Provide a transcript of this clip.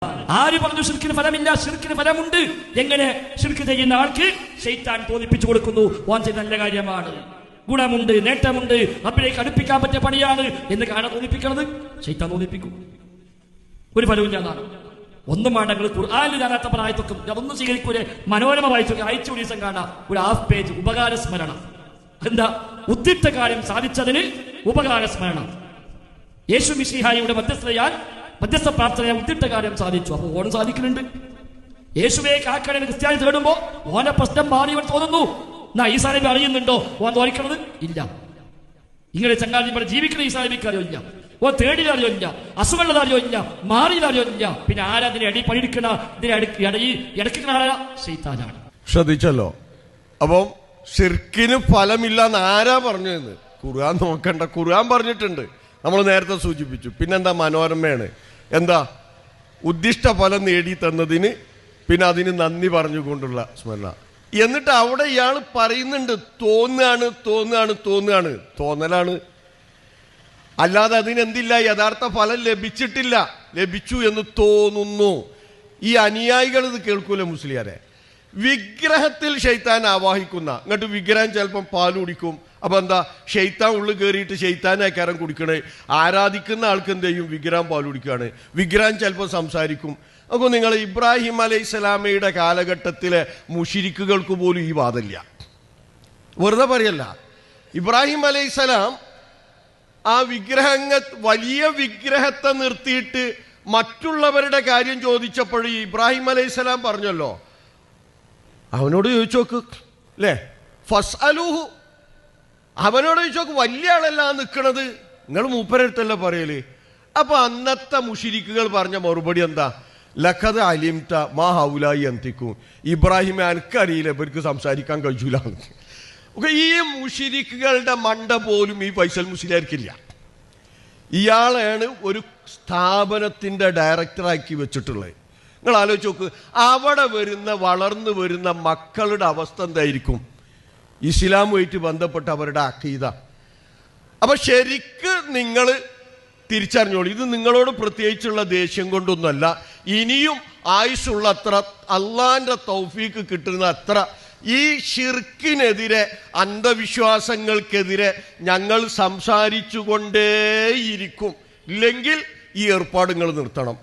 ആര് പറഞ്ഞു ശിർക്കിന് ഫലമില്ല? ശിർക്കിന് ഫലമുണ്ട്. എങ്ങനെ? ശിർക്ക് ചെയ്യുന്ന ആൾക്ക് ശൈത്താൻ തോന്നിപ്പിച്ചു കൊടുക്കുന്നു, ഓൻ ചെയ്ത നല്ല കാര്യമാണ്, ഗുണമുണ്ട്, നേട്ടമുണ്ട്, റബ്ബിലേക്ക് അടുപ്പിക്കാൻ പറ്റിയ പണിയാണ് എന്ന് കാണാൻ തോന്നിപ്പിക്കുന്നത് ശൈത്താൻ തോന്നിപ്പിക്കും. ഒരു ഫലമില്ലാതാണ്. ഒന്നും വേണ്ട, നിങ്ങൾ ഖുർആനിൽ കാണാത്ത പ്രായത്തൊക്കെ അതൊന്നും സ്വീകരിക്കൂലേ? മനോരമ വായിച്ചൊക്കെ അയച്ച ഒരു ദിവസം കാണാം, ഒരു ഹാഫ് പേജ് ഉപകാര സ്മരണം. എന്താ? ഉദ്ദിഷ്ട കാര്യം സാധിച്ചതിന് ഉപകാര സ്മരണം. യേശു മിശിഹായുടെ മധ്യസ്ഥ പ്രാർത്ഥനയാൽ ഉദ്ദിഷ്ട കാര്യം സാധിച്ചു. അപ്പൊ ഓണം സാധിക്കുന്നുണ്ട്. യേശുവെ കാക്കണേ ക്രിസ്ത്യാനി തേടുമ്പോ ഓനെ പ്രശ്നം മാറിയവൻ തോന്നുന്നു. എന്നാ ഈസാ നബി അറിയുന്നുണ്ടോ ഓൻ തോന്നിക്കണത്? ഇല്ല. ഇങ്ങനെ ചങ്ങാതി ഇവിടെ ജീവിക്കുന്ന ഈസാ നബിക്ക് അറിയില്ല, ഓ തേടിയിലറിയോ ഇല്ല, അസുഖമുള്ളതറിയോ ഇല്ല, മാറിയിലറിയോ ഇല്ല. പിന്നെ ആരാ ഇതിനെ അടി പണിയെടുക്കണ? ഇതിനെ ഇടയ്ക്കുന്ന ആരാ? ശൈത്താനാണ്. ശ്രദ്ധിച്ചല്ലോ. അപ്പം ശിർക്കിന് ഫലമില്ലാന്ന് ആരാ പറഞ്ഞതെന്ന് ഖുർആൻ നോക്കണ്ട, ഖുർആൻ പറഞ്ഞിട്ടുണ്ട്. നമ്മൾ നേരത്തെ സൂചിപ്പിച്ചു. പിന്നെന്താ? മനോരമയാണ്. എന്താ? ഉദ്ദിഷ്ട ഫലം നേടി തന്നതിന് പിന്നെ അതിന് നന്ദി പറഞ്ഞുകൊണ്ടുള്ള സ്മരണ. എന്നിട്ട് അവിടെ ഇയാൾ പറയുന്നുണ്ട്, തോന്നലാണ്, അല്ലാതെ അതിനെന്തില്ല, യഥാർത്ഥ ഫലം ലഭിച്ചിട്ടില്ല, ലഭിച്ചു എന്ന് തോന്നുന്നു. ഈ അനുയായികൾ ഇത് കേൾക്കൂല മുസ്ലിയാരെ. വിഗ്രഹത്തിൽ ശൈത്താൻ ആവാഹിക്കുന്ന, എന്നിട്ട് വിഗ്രഹം ചിലപ്പം പാൽ കുടിക്കും. അപ്പൊ എന്താ? ശൈത്താൻ ഉള്ളിൽ കയറിയിട്ട് ശൈത്താനേക്കാരം കുടിക്കണേ. ആരാധിക്കുന്ന ആൾക്ക് എന്ത് ചെയ്യും? വിഗ്രഹം പാൽ കുടിക്കുകയാണ്. വിഗ്രഹം ചിലപ്പോൾ സംസാരിക്കും. അപ്പോൾ നിങ്ങൾ ഇബ്രാഹിം അലൈഹിസ്സലാമയുടെ കാലഘട്ടത്തിലെ മുശ്രിക്കുകൾക്ക് പോലും ഈ വാദമില്ല. വെറുതെ പറയല്ല. ഇബ്രാഹിം അലൈഹിസ്സലാം ആ വലിയ വിഗ്രഹത്തെ നിർത്തിയിട്ട് മറ്റുള്ളവരുടെ കാര്യം ചോദിച്ചപ്പോൾ ഇബ്രാഹിം അലൈഹിസ്സലാം പറഞ്ഞല്ലോ, അവനോട് ചോദിച്ചു നോക്ക് അല്ലേ, ഫസ്അലൂഹു, അവനോട് ചോദിച്ചു നോക്ക്, വലിയ ആളല്ല നിൽക്കണത്, നിങ്ങൾ മൂപ്പരടുത്തല്ല പറയല്. അപ്പൊ അന്നത്തെ മുശ്രിക്കുകൾ പറഞ്ഞ മറുപടി എന്താ? ലഖദ് അലിംത മാ ഹൗലായി അന്തിക്കും, ഇബ്രാഹിമെ എനിക്കറിയില്ല, ഇവർക്ക് സംസാരിക്കാൻ കഴിയൂല. ഈ മുശ്രിക്കുകളുടെ മണ്ട പോലും ഈ ഫൈസൽ മുസ്ലിയാർക്കില്ല. ഇയാളാണ് ഒരു സ്ഥാപനത്തിന്റെ ഡയറക്ടറാക്കി വെച്ചിട്ടുള്ളത്. നിങ്ങൾ ആലോചിച്ച് നോക്ക്, അവിടെ വളർന്നു വരുന്ന മക്കളുടെ അവസ്ഥ എന്തായിരിക്കും? ഇസ്ലാമുമായിട്ട് ബന്ധപ്പെട്ട അവരുടെ അഖീദ. അപ്പൊ ശരിക്ക് നിങ്ങൾ തിരിച്ചറിഞ്ഞോളൂ, ഇത് നിങ്ങളോട് പ്രത്യേകിച്ചുള്ള ദേഷ്യം കൊണ്ടൊന്നുമല്ല. ഇനിയും ആയുസ്സുള്ള അത്ര, അള്ളാന്റെ തൗഫീക്ക് കിട്ടുന്ന അത്ര ഈ ശിർക്കിനെതിരെ, അന്ധവിശ്വാസങ്ങൾക്കെതിരെ ഞങ്ങൾ സംസാരിച്ചു കൊണ്ടേയിരിക്കും. ഇല്ലെങ്കിൽ ഈ ഏർപ്പാടുകൾ നിർത്തണം.